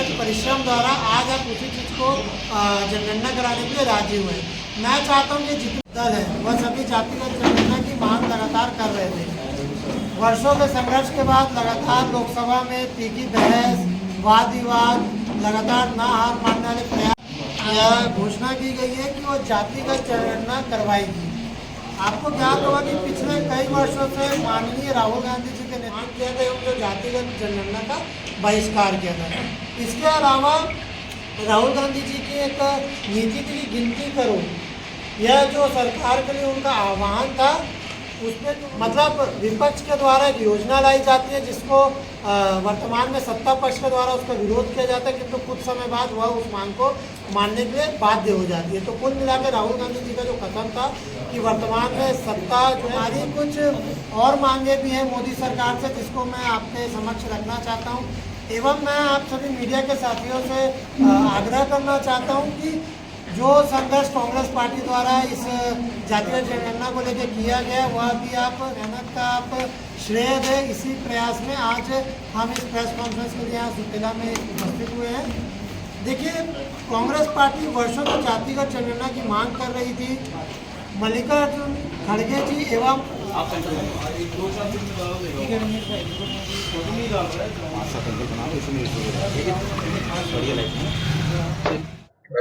अथक परिश्रम द्वारा आज आप उसी चीज़ को जनगणना कराने के लिए राजी हुए। मैं चाहता हूँ कि जितने दल है वह सभी जातिगत जनगणना की मांग लगातार कर रहे थे। वर्षों के संघर्ष के बाद लगातार लोकसभा में तीखी बहस, वाद विवाद, लगातार ना हार मानने वाले प्रयास, यह घोषणा की गई है कि वो जातिगत जनगणना करवाएगी। आपको ज्ञात होगा कि पिछले कई वर्षों से माननीय राहुल गांधी जी के नेतृत्व किया था एवं जो जातिगत जनगणना का बहिष्कार किया था। इसके अलावा राहुल गांधी जी की एक नीति की गिनती करो, यह जो सरकार के लिए उनका आह्वान था, उसमें मतलब विपक्ष के द्वारा एक योजना लाई जाती है जिसको वर्तमान में सत्ता पक्ष के द्वारा उसका विरोध किया जाता है, किंतु कुछ समय बाद वह उस मांग को मानने के लिए बाध्य हो जाती है। तो कुल मिलाकर राहुल गांधी जी का जो कथन था कि वर्तमान में सत्ता जो हमारी कुछ और मांगे भी हैं मोदी सरकार से, जिसको मैं आपके समक्ष रखना चाहता हूँ एवं मैं आप सभी मीडिया के साथियों से आग्रह करना चाहता हूँ कि जो संघर्ष कांग्रेस पार्टी द्वारा इस जातिगत जनगणना को लेकर किया गया, वह भी आप मेहनत का आप श्रेय दें। इसी प्रयास में आज हम इस प्रेस कॉन्फ्रेंस के लिए यहाँ सुतेला में उपस्थित हुए हैं। देखिए, कांग्रेस पार्टी वर्षों तक जातिगत जनगणना की मांग कर रही थी। मल्लिकार्जुन खड़गे जी एवं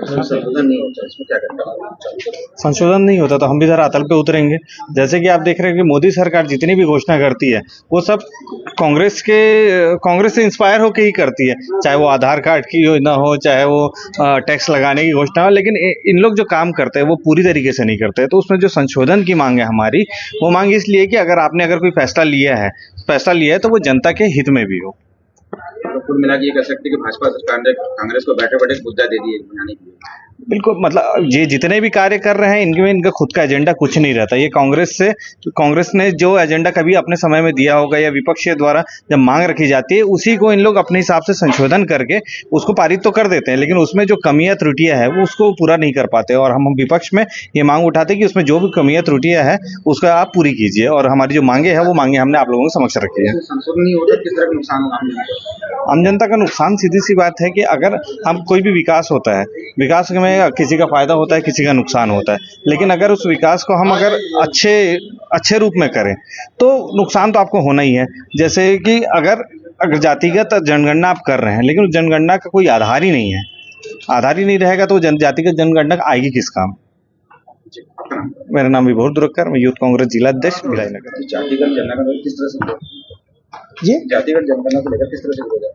संशोधन नहीं होता, इसमें क्या करता है? संशोधन नहीं होता तो हम भी धरातल पे उतरेंगे। जैसे कि आप देख रहे हैं कि मोदी सरकार जितनी भी घोषणा करती है वो सब कांग्रेस से इंस्पायर होकर ही करती है, चाहे वो आधार कार्ड की योजना हो, चाहे वो टैक्स लगाने की घोषणा हो, लेकिन इन लोग जो काम करते हैं वो पूरी तरीके से नहीं करते। तो उसमें जो संशोधन की मांग है हमारी, वो मांग इसलिए कि अगर कोई फैसला लिया है तो वो जनता के हित में भी हो। तो कुल मिला के ये कह सकते हैं कि भाजपा सरकार ने कांग्रेस को बैठे बैठे मुद्दा दे दिए बनाने के लिए। बिल्कुल, मतलब ये जितने भी कार्य कर रहे हैं इनमें इनका खुद का एजेंडा कुछ नहीं रहता। ये कांग्रेस ने जो एजेंडा कभी अपने समय में दिया होगा या विपक्ष के द्वारा जब मांग रखी जाती है, उसी को इन लोग अपने हिसाब से संशोधन करके उसको पारित तो कर देते हैं, लेकिन उसमें जो कमियां त्रुटियां है वो उसको पूरा नहीं कर पाते। और हम विपक्ष में ये मांग उठाते हैं कि उसमें जो भी कमियां त्रुटियां है उसका आप पूरी कीजिए, और हमारी जो मांगे है वो मांगे हमने आप लोगों के समक्ष रखी है। संशोधन नहीं होता, किस तरह का नुकसान होगा? आम जनता का नुकसान सीधी सी बात है कि अगर हम कोई भी विकास होता है, विकास में किसी का फायदा होता है, किसी का नुकसान होता है, लेकिन अगर उस विकास को हम अगर अच्छे रूप में करें तो नुकसान तो आपको होना ही है। जैसे कि अगर जातिगत जनगणना आप कर रहे हैं लेकिन उस जनगणना का कोई आधार ही नहीं है, आधार ही नहीं रहेगा तो जातिगत जनगणना आएगी किस काम? मेरा नाम विभोर दुरक्कर, मैं यूथ कांग्रेस जिला अध्यक्ष भिलाई-नगर। जातिगत जनगणना किस तरह से जी जातिगत जनगणना को लेकर किस तरह से विरोध है?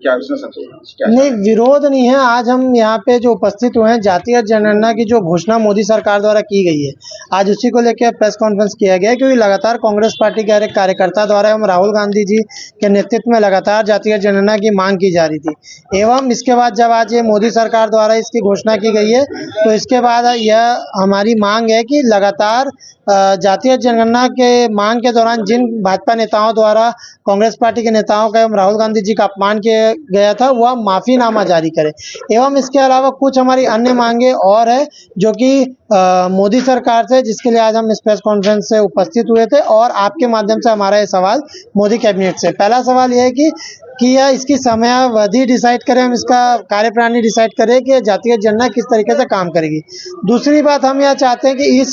क्या उसमें संशोधन नहीं, विरोध नहीं है। आज हम यहाँ पे जो उपस्थित हुए हैं, जातिगत जनगणना की जो घोषणा मोदी सरकार द्वारा की गई है, आज उसी को लेकर प्रेस कॉन्फ्रेंस किया गया है, क्योंकि लगातार कांग्रेस पार्टी के हर एक कार्यकर्ता द्वारा एवं राहुल गांधी जी के नेतृत्व में लगातार जातिगत जनगणना की मांग की जा रही थी। एवं इसके बाद जब आज ये मोदी सरकार द्वारा इसकी घोषणा की गई है, तो इसके बाद यह हमारी मांग है कि लगातार जातिगत जनगणना के मांग के दौरान जिन भाजपा नेताओं द्वारा कांग्रेस पार्टी के नेताओं का एवं राहुल गांधी जी का अपमान किया गया था, वह माफीनामा जारी करे। एवं इसके अलावा कुछ हमारी अन्य मांगे और है जो कि मोदी सरकार से, जिसके लिए आज हम इस प्रेस कॉन्फ्रेंस से उपस्थित हुए थे, और आपके माध्यम से हमारा ये सवाल मोदी कैबिनेट से। पहला सवाल यह है कि यह इसकी समयावधि डिसाइड करें, हम इसका कार्यप्रणाली डिसाइड करें कि जातिगत जनगणना किस तरीके से काम करेगी। दूसरी बात, हम यह चाहते हैं कि इस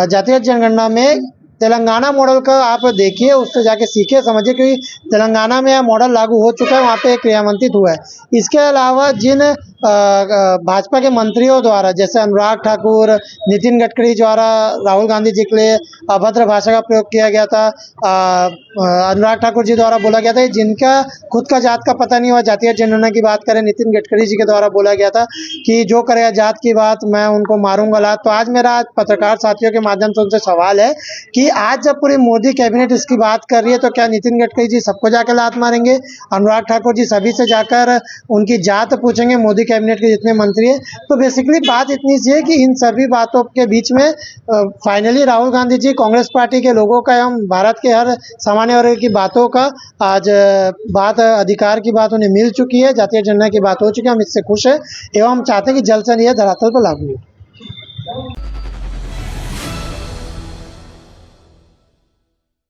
जातिगत जनगणना में तेलंगाना मॉडल का आप देखिए, उससे जाके सीखिए, समझिए, क्योंकि तेलंगाना में यह मॉडल लागू हो चुका है, वहाँ पे क्रियान्वित हुआ है। इसके अलावा जिन भाजपा के मंत्रियों द्वारा, जैसे अनुराग ठाकुर, नितिन गडकरी द्वारा राहुल गांधी जी के लिए अभद्र भाषा का प्रयोग किया गया था, अनुराग ठाकुर जी द्वारा बोला गया था जिनका खुद का जात का पता नहीं हुआ, जातिगत जनगणना की बात करें, नितिन गडकरी जी के द्वारा बोला गया था कि जो करेगा जात की बात मैं उनको मारूंगा लात। तो आज मेरा पत्रकार साथियों के माध्यम से उनसे सवाल है कि आज जब पूरी मोदी कैबिनेट इसकी बात कर रही है, तो क्या नितिन गडकरी जी सबको जाकर लात मारेंगे? अनुराग ठाकुर जी सभी से जाकर उनकी जात पूछेंगे, मोदी कैबिनेट के जितने मंत्री हैं? तो बेसिकली बात इतनी सी है कि इन सभी बातों के बीच में फाइनली राहुल गांधी जी कांग्रेस पार्टी के लोगों का एवं भारत के हर सामान्य वर्ग की बातों का आज अधिकार की बात उन्हें मिल चुकी है, जातीय जनगणना की बात हो चुकी है। हम इससे खुश हैं एवं हम चाहते हैं कि जल्द से जल्द यह धरातल पर लागू हो।